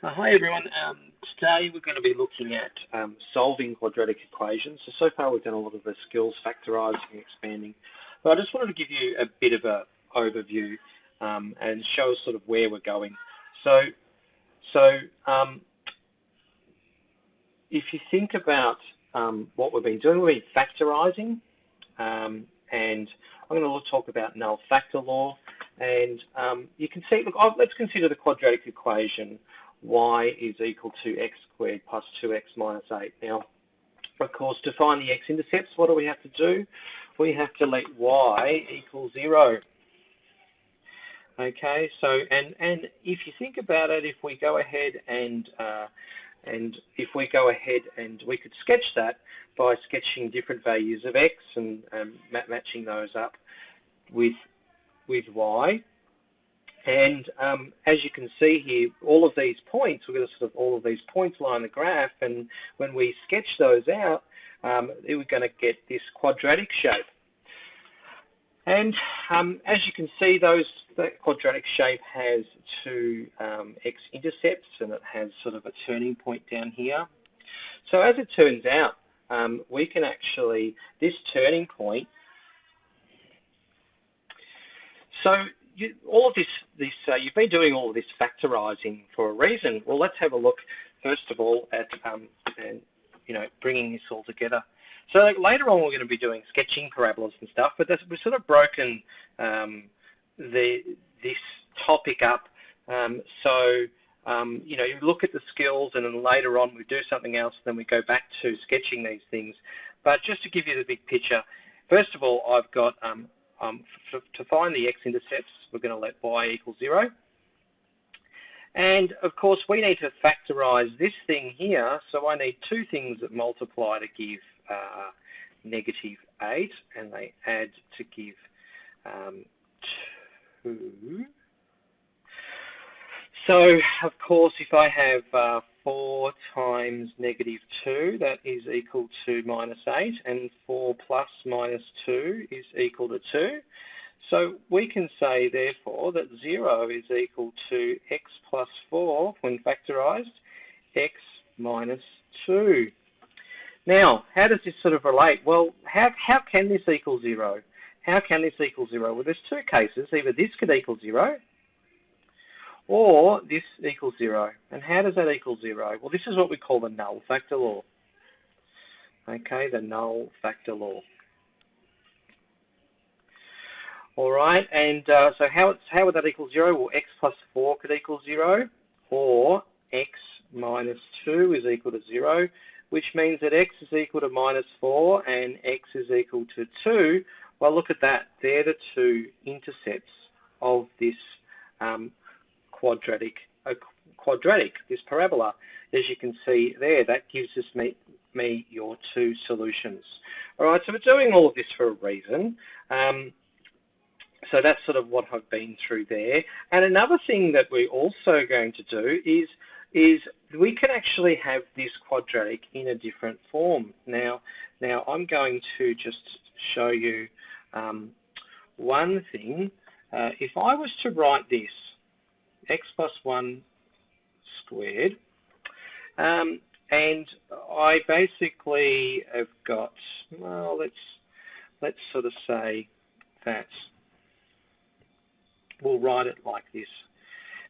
Hi everyone. Today we're going to be looking at solving quadratic equations. So far we've done a lot of the skills, factorising, expanding. But I just wanted to give you a bit of an overview and show us sort of where we're going. So if you think about what we've been doing, we've been factorising, and I'm going to talk about null factor law. And you can see, look, let's consider the quadratic equation y is equal to x squared plus 2x minus 8. Now, of course, to find the x-intercepts, what do we have to do? We have to let y equal 0. Okay, so, and if you think about it, if we go ahead and we could sketch that by sketching different values of x and matching those up with y. And as you can see here, all of these points, we're going to sort of all of these points line the graph, and when we sketch those out, we're going to get this quadratic shape. And as you can see, that quadratic shape has two x-intercepts, and it has sort of a turning point down here. So as it turns out, we can actually, this turning point, so all of this, you've been doing all of this factorising for a reason. Well, let's have a look first of all at bringing this all together. So later on, we're going to be doing sketching parabolas and stuff, but we've sort of broken this topic up. You look at the skills, and then later on we do something else. Then we go back to sketching these things. But just to give you the big picture, first of all, I've got to find the x-intercepts, we're going to let y equal 0. And, of course, we need to factorise this thing here, so I need two things that multiply to give negative 8, and they add to give 2. So, of course, if I have 4 times negative 2, that is equal to minus 8, and 4 plus minus 2 is equal to 2. So we can say, therefore, that 0 is equal to x plus 4, when factorised, x minus 2. Now, how does this sort of relate? Well, how can this equal 0? How can this equal 0? Well, there's two cases. Either this could equal 0, or this equals 0. And how does that equal 0? Well, this is what we call the null factor law. Okay, the null factor law. All right, and so how would that equal 0? Well, x plus 4 could equal 0, or x minus 2 is equal to 0, which means that x is equal to minus 4 and x is equal to 2. Well, look at that. They're the two intercepts of this quadratic, this parabola. As you can see there, that gives us me your two solutions. All right, so we're doing all of this for a reason. So that's sort of what I've been through there. And another thing that we're also going to do is we can actually have this quadratic in a different form. Now I'm going to just show you one thing. If I was to write this, x plus 1 squared, and I basically have got, well, let's sort of say that we'll write it like this.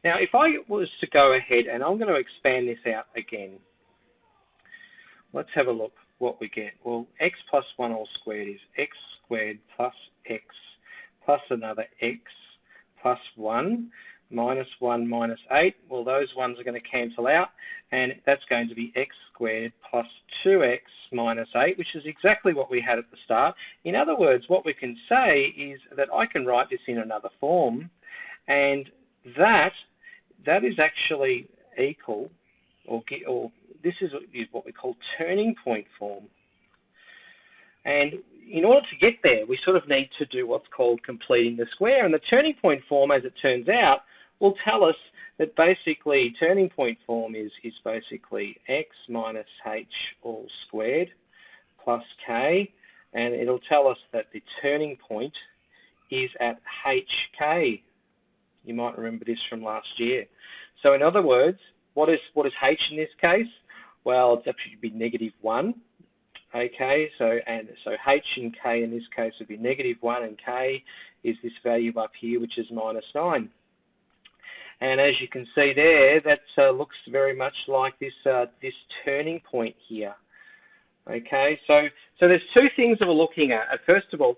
Now, if I was to go ahead, and I'm going to expand this out again, let's have a look what we get. Well, x plus 1 all squared is x squared plus x plus another x plus 1 minus 1 minus 8. Well, those ones are going to cancel out, and that's going to be x squared plus 2x minus 8, which is exactly what we had at the start. In other words, what we can say is that I can write this in another form, and that is actually equal, or this is what we call turning point form. And in order to get there, we sort of need to do what's called completing the square. And the turning point form, as it turns out, will tell us that basically turning point form is basically x minus h all squared plus k. And it'll tell us that the turning point is at hk. You might remember this from last year. So in other words, what is h in this case? Well, it's actually be -1. Okay, so h and k in this case would be -1, and k is this value up here, which is -9. And as you can see there, that looks very much like this this turning point here. Okay, so there's two things that we're looking at. First of all,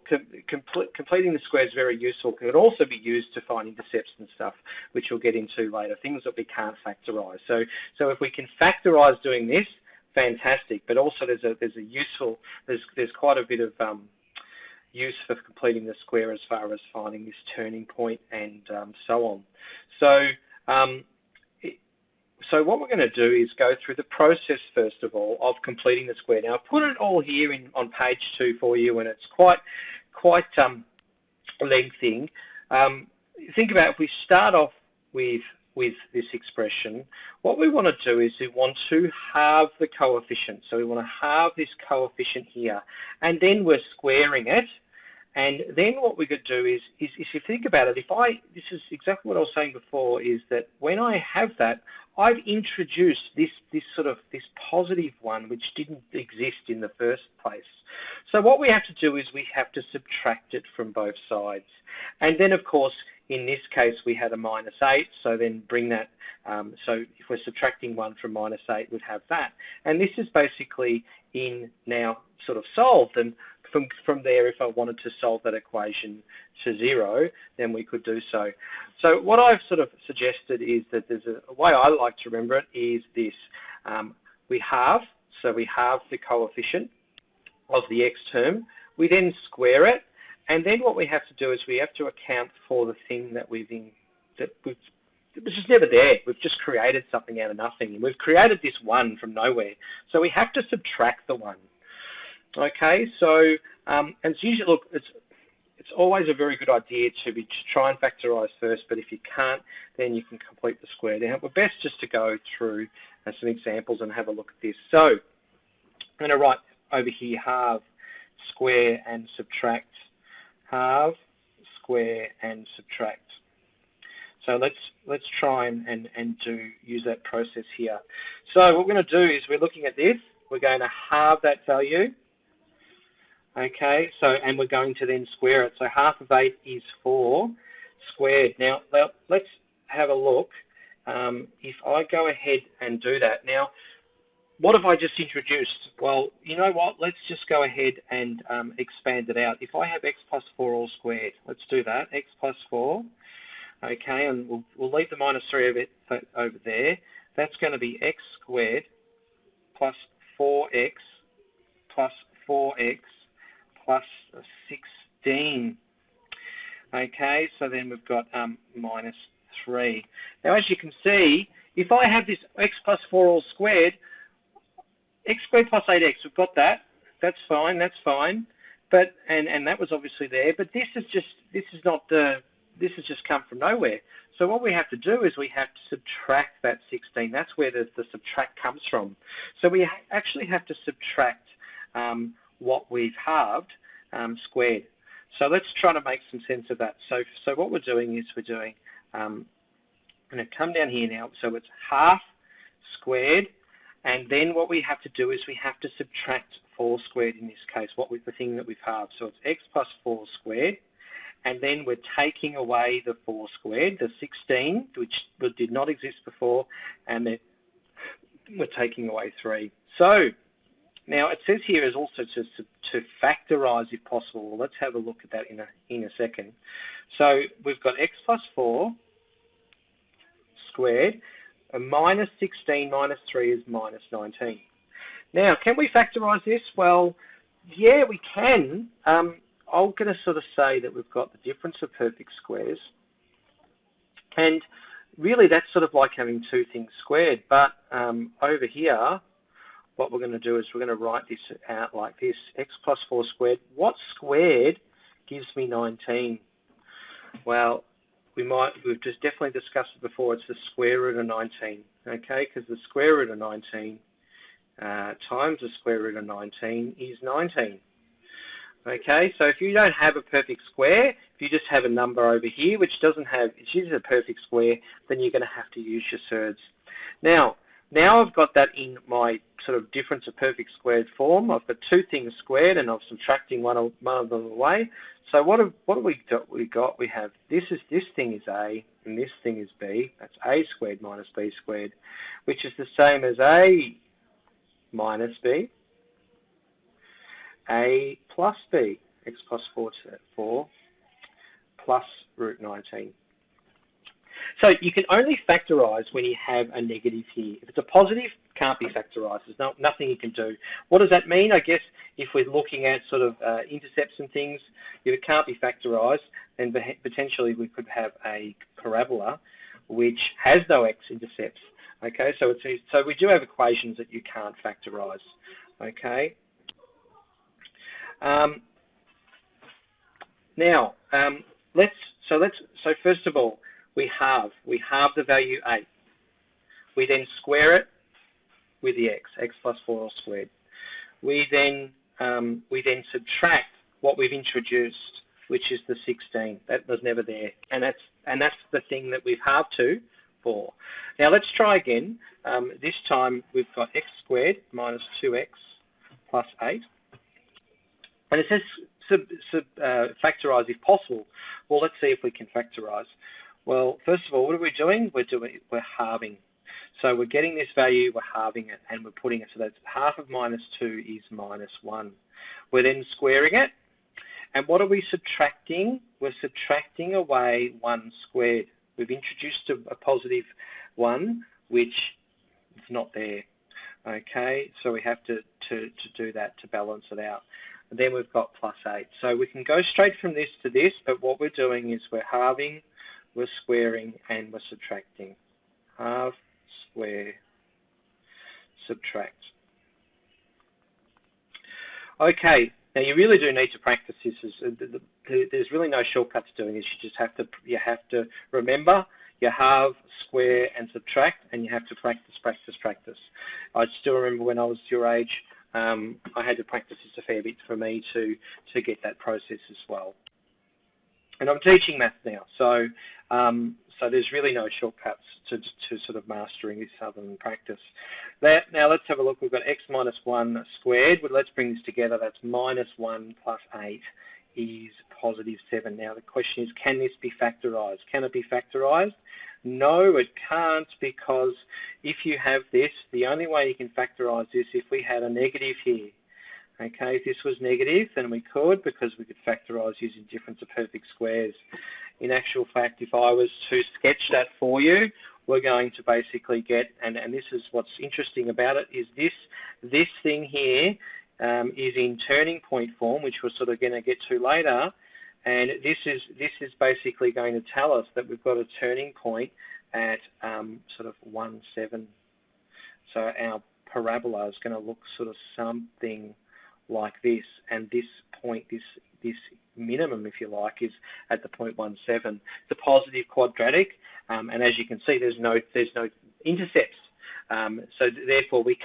completing the square is very useful. It can also be used to find intercepts and stuff, which we'll get into later, things that we can't factorize. So if we can factorize doing this, fantastic. But also there's quite a bit of use for completing the square as far as finding this turning point and so on. So what we're going to do is go through the process, first of all, of completing the square. Now, I've put it all here on page 2 for you, and it's quite lengthy. Think about if we start off with this expression, what we want to do is we want to halve the coefficient. So we want to halve this coefficient here, and then we're squaring it. And then what we could do is if you think about it, this is exactly what I was saying before, is that when I have that, I've introduced this positive one which didn't exist in the first place. So what we have to do is we have to subtract it from both sides. And then, of course, in this case, we had a -8, so then bring that, so if we're subtracting 1 from -8, we'd have that. And this is basically now sort of solved, and from there, if I wanted to solve that equation to 0, then we could do so. So what I've sort of suggested is that there's a way I like to remember it is this. We halve the coefficient of the x term. We then square it, and then what we have to do is we have to account for the thing that it was just never there. We've just created something out of nothing. We've created this 1 from nowhere. So we have to subtract the 1. Okay, so and it's usually, look, it's always a very good idea to try and factorize first, but if you can't, then you can complete the square. Now, we're best just to go through some examples and have a look at this. So I'm going to write over here halve, square, and subtract. Halve, square, and subtract. So let's try and use that process here. So what we're going to do is we're looking at this. We're going to halve that value. Okay, and we're going to then square it. So half of 8 is 4 squared. Now, let's have a look. If I go ahead and do that. Now, what have I just introduced? Well, you know what? Let's just go ahead and expand it out. If I have x plus 4 all squared, let's do that. X plus 4. Okay, and we'll leave the -3 of it over there. That's going to be x squared plus 4x plus 4x plus 16. Okay, so then we've got -3. Now, as you can see, if I have this x plus 4 all squared, x squared plus 8x, we've got that. That's fine. But and that was obviously there. But this has just come from nowhere. So what we have to do is we have to subtract that 16. That's where the subtract comes from. So we actually have to subtract what we've halved squared. So let's try to make some sense of that. So what we're doing is I'm going to come down here now. So it's half squared, and then what we have to do is we have to subtract 4 squared in this case, the thing that we've halved. So it's x plus 4 squared, and then we're taking away the 4 squared, the 16, which did not exist before, and then we're taking away 3. So now it says here is also to factorize if possible. Let's have a look at that in a second. So we've got x plus 4 squared, and -16 minus 3 is -19. Now, can we factorize this? Well, yeah, we can. I'm going to sort of say that we've got the difference of perfect squares. And really, that's sort of like having two things squared. But over here, what we're going to do is we're going to write this out like this. X plus 4 squared. What squared gives me 19? Well, we've just definitely discussed it before. It's the square root of 19. Okay, because the square root of 19 times the square root of 19 is 19. Okay, so if you don't have a perfect square, if you just have a number over here which doesn't have, it's usually a perfect square, then you're going to have to use your surds. Now I've got that in my sort of difference of perfect squared form. I've got two things squared, and I'm subtracting one of them away. So what have we got? We have this thing is a, and this thing is b. That's a squared minus b squared, which is the same as a minus b, a plus b, x plus 4 plus root 19. So you can only factorise when you have a negative here. If it's a positive, it can't be factorised. There's nothing you can do. What does that mean? I guess if we're looking at sort of intercepts and things, if it can't be factorised, then potentially we could have a parabola which has no x-intercepts. Okay, so we do have equations that you can't factorise. Okay. Now so first of all, we halve the value 8. We then square it with the x plus 4 all squared. We then subtract what we've introduced, which is the 16. That was never there, and that's the thing that we've halved to 4. Now let's try again. This time we've got x squared minus 2x plus 8, and it says factorise if possible. Well, let's see if we can factorise. Well, first of all, what are we doing? We're halving. So we're getting this value, we're halving it, and we're putting it. So that's half of minus 2 is minus 1. We're then squaring it. And what are we subtracting? We're subtracting away 1 squared. We've introduced a positive 1, which is not there. Okay, so we have to do that to balance it out. And then we've got plus 8. So we can go straight from this to this, but what we're doing is we're halving, we're squaring, and we're subtracting. Halve, square, subtract. Okay, now you really do need to practice this. There's really no shortcut to doing this. You have to remember, you halve, square, and subtract, and you have to practice. I still remember when I was your age, I had to practice this a fair bit for me to get that process as well. And I'm teaching math now, so there's really no shortcuts to sort of mastering this other than practice. Now let's have a look. We've got x minus 1 squared. Well, let's bring this together. That's minus 1 plus 8 is positive 7. Now the question is, can this be factorised? Can it be factorised? No, it can't, because if you have this, the only way you can factorise this if we had a negative here. Okay, if this was negative, then we could, because we could factorise using difference of perfect squares. In actual fact, if I was to sketch that for you, we're going to basically get, and this is what's interesting about it, is this thing here is in turning point form, which we're sort of going to get to later, and this is basically going to tell us that we've got a turning point at sort of 1, 7. So our parabola is going to look sort of something like this, and this point, this minimum, if you like, is at the point 1, 7. It's a positive quadratic, and as you can see, there's no intercepts. So therefore, we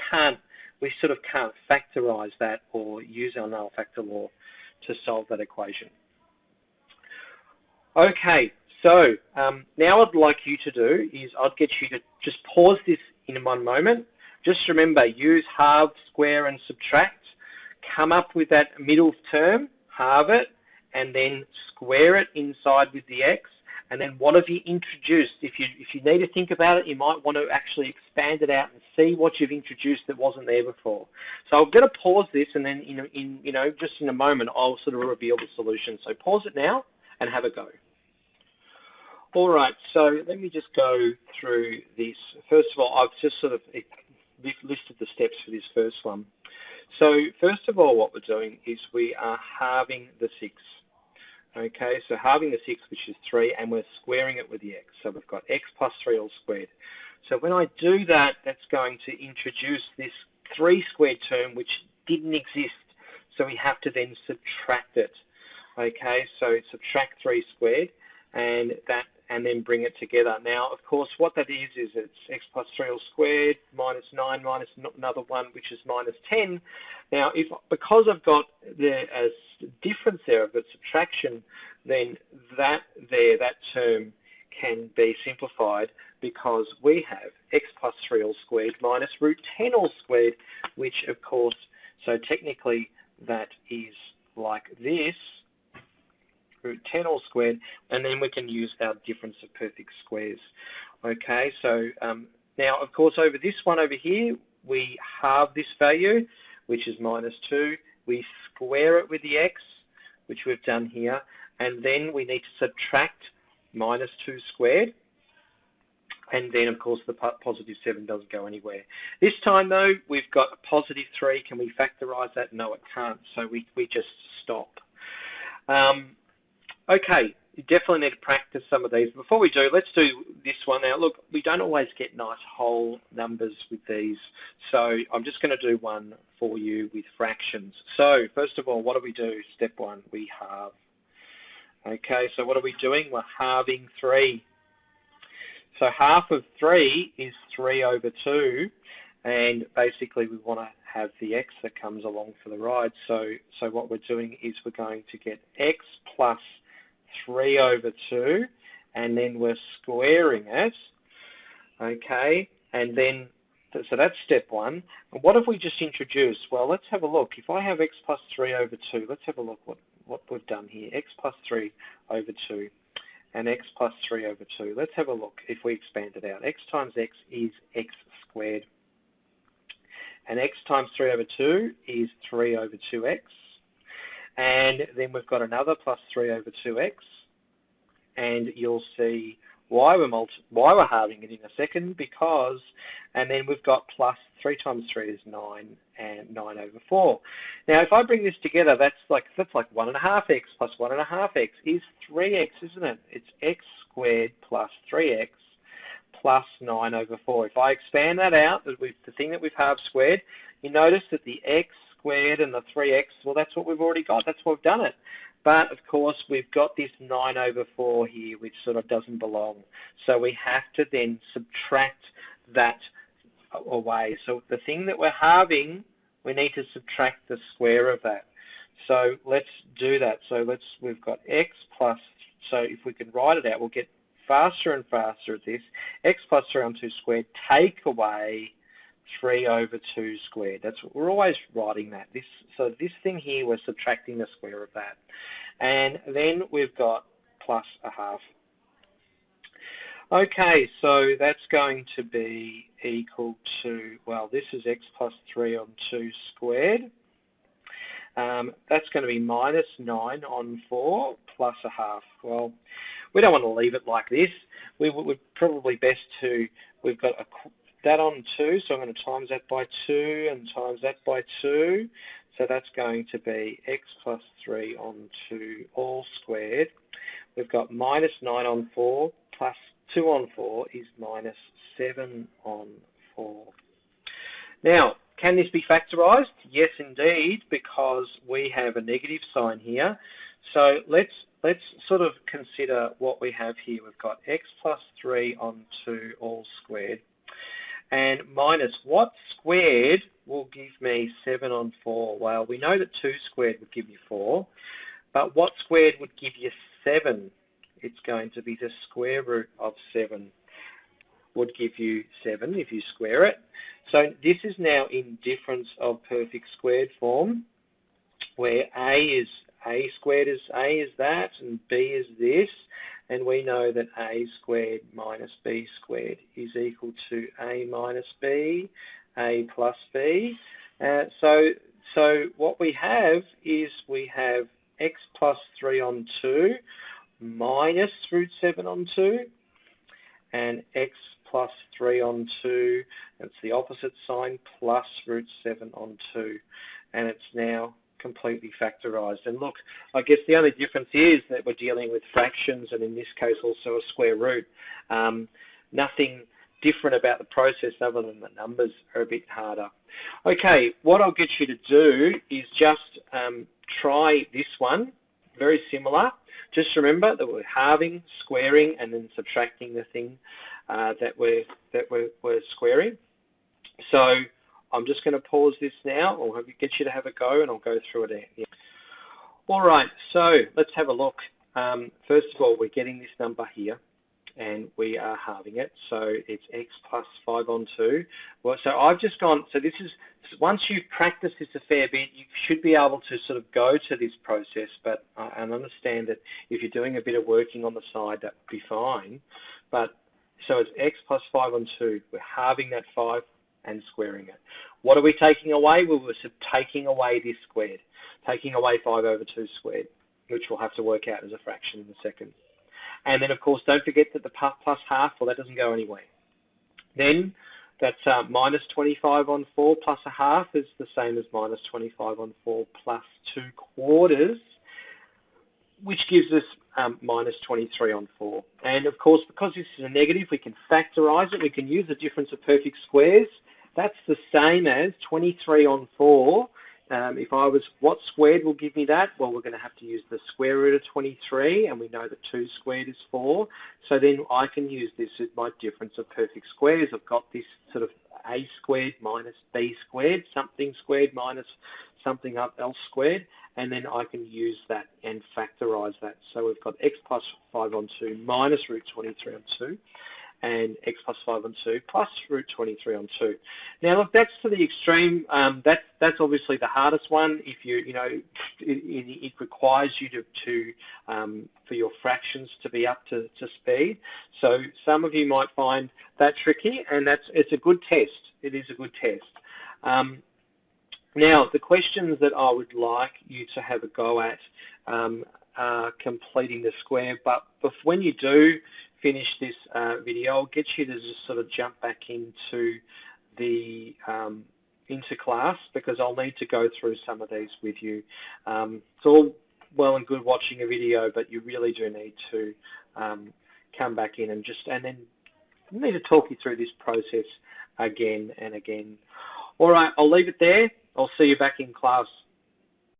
sort of can't factorise that or use our null factor law to solve that equation. Okay, so now what I'd like you to do is I'd get you to just pause this in one moment. Just remember, use halve, square, and subtract. Come up with that middle term, halve it, and then square it inside with the x. And then what have you introduced? If you need to think about it, you might want to actually expand it out and see what you've introduced that wasn't there before. So I'm going to pause this, and then just in a moment I'll sort of reveal the solution. So pause it now and have a go. All right. So let me just go through this. First of all, I've just sort of listed the steps for this first one. So first of all, what we're doing is we are halving the 6. Okay, so halving the 6, which is 3, and we're squaring it with the x. So we've got x plus 3 all squared. So when I do that, that's going to introduce this 3 squared term, which didn't exist. So we have to then subtract it. Okay, so subtract 3 squared, and then bring it together. Now, of course, what that is it's x plus 3 all squared minus 9 minus another 1, which is minus 10. Now, because I've got the difference there, I've got subtraction, then that term can be simplified because we have x plus 3 all squared minus root 10 all squared, which of course, so technically that is like this, root 10 all squared, and then we can use our difference of perfect squares. Okay, so now of course over this one over here, we halve this value, which is minus 2. We square it with the x, which we've done here, and then we need to subtract minus 2 squared, and then of course the positive 7 doesn't go anywhere. This time though, we've got a positive 3. Can we factorize that? No, it can't, so we just stop. Okay, you definitely need to practice some of these. Before we do, let's do this one. Now look, we don't always get nice whole numbers with these, so I'm just going to do one for you with fractions. So first of all, what do we do? Step 1, we halve. Okay, so what are we doing? We're halving 3. So half of 3 is 3 over 2, and basically we want to have the x that comes along for the ride. So what we're doing is we're going to get x plus 3 over 2, and then we're squaring it. Okay, and then, so that's step 1. And what have we just introduced? Well, let's have a look. If I have x plus 3 over 2, let's have a look what we've done here. X plus 3 over 2 and x plus 3 over 2. Let's have a look if we expand it out. X times x is x squared. And x times 3 over 2 is 3 over 2x. And then we've got another plus 3 over 2x. And you'll see why we're halving it in a second, because, and then we've got plus 3 times 3 is 9, and 9 over 4. Now, if I bring this together, that's like 1.5x plus 1.5x is 3x, isn't it? It's x squared plus 3x plus 9 over 4. If I expand that out, the thing that we've halved squared, you notice that the x squared and the 3x, well, that's what we've already got. That's why we've done it. But, of course, we've got this 9 over 4 here, which sort of doesn't belong. So we have to then subtract that away. So the thing that we're halving, we need to subtract the square of that. So let's do that. So we've got x plus, so if we can write it out, we'll get faster and faster at this. X plus 3 on 2 squared, take away 3 over 2 squared. That's what we're always writing that. So this thing here, we're subtracting the square of that. And then we've got plus a half. Okay, so that's going to be equal to, well, this is x plus 3 on 2 squared. That's going to be minus 9 on 4 plus a half. Well, we don't want to leave it like this. We would probably best to, we've got that on 2, so I'm going to times that by 2 and times that by 2. So that's going to be x plus 3 on 2 all squared. We've got minus 9 on 4 plus 2 on 4 is minus 7 on 4. Now, can this be factorized? Yes, indeed, because we have a negative sign here. So let's sort of consider what we have here. We've got x plus 3 on 2 all squared. And minus what squared will give me 7 on 4? Well, we know that 2 squared would give you 4. But what squared would give you 7? It's going to be the square root of 7 would give you 7 if you square it. So this is now in difference of perfect squared form, where a squared is a is that, and b is this. And we know that a squared minus b squared is equal to a minus b, a plus b. So what we have is we have x plus 3 on 2 minus root 7 on 2, and x plus 3 on 2, it's the opposite sign, plus root 7 on 2. And it's now completely factorized. And look, I guess the only difference is that we're dealing with fractions, and in this case also a square root. Nothing different about the process other than the numbers are a bit harder. Okay, what I'll get you to do is just try this one, very similar. Just remember that we're halving, squaring, and then subtracting the thing that we're squaring. So I'm just going to pause this now. I'll get you to have a go, and I'll go through it again. All right, so let's have a look. First of all, we're getting this number here. and we are halving it. So it's x plus 5 on 2. Well, so I've just gone, so this is, once you've practiced this a fair bit, you should be able to sort of go to this process, but I understand that if you're doing a bit of working on the side, that would be fine. But so it's x plus 5 on 2. We're halving that 5 and squaring it. What are we taking away? Well, we're taking away this squared, taking away 5 over 2 squared, which we'll have to work out as a fraction in a second. And then, of course, don't forget that the plus half, well, that doesn't go anywhere. Then that's minus 25 on 4 plus a half is the same as minus 25 on 4 plus 2 quarters, which gives us minus 23 on 4. And, of course, because this is a negative, we can factorize it. We can use the difference of perfect squares. That's the same as 23 on 4. If I was, what squared will give me that? Well, we're going to have to use the square root of 23, and we know that 2 squared is 4. So then I can use this as my difference of perfect squares. I've got this sort of a squared minus b squared, something squared minus something else squared, and then I can use that and factorize that. So we've got x plus 5 on 2 minus root 23 on 2. And x plus 5 on 2 plus root 23 on 2. Now, look, that's to the extreme. That's obviously the hardest one. If it requires you to for your fractions to be up to speed. So some of you might find that tricky, and it's a good test. It is a good test. Now, the questions that I would like you to have a go at are completing the square, but when you do finish this video, I'll get you to just sort of jump back into the into class, because I'll need to go through some of these with you. It's all well and good watching a video, but you really do need to come back in and then need to talk you through this process again and again. All right, I'll leave it there. I'll see you back in class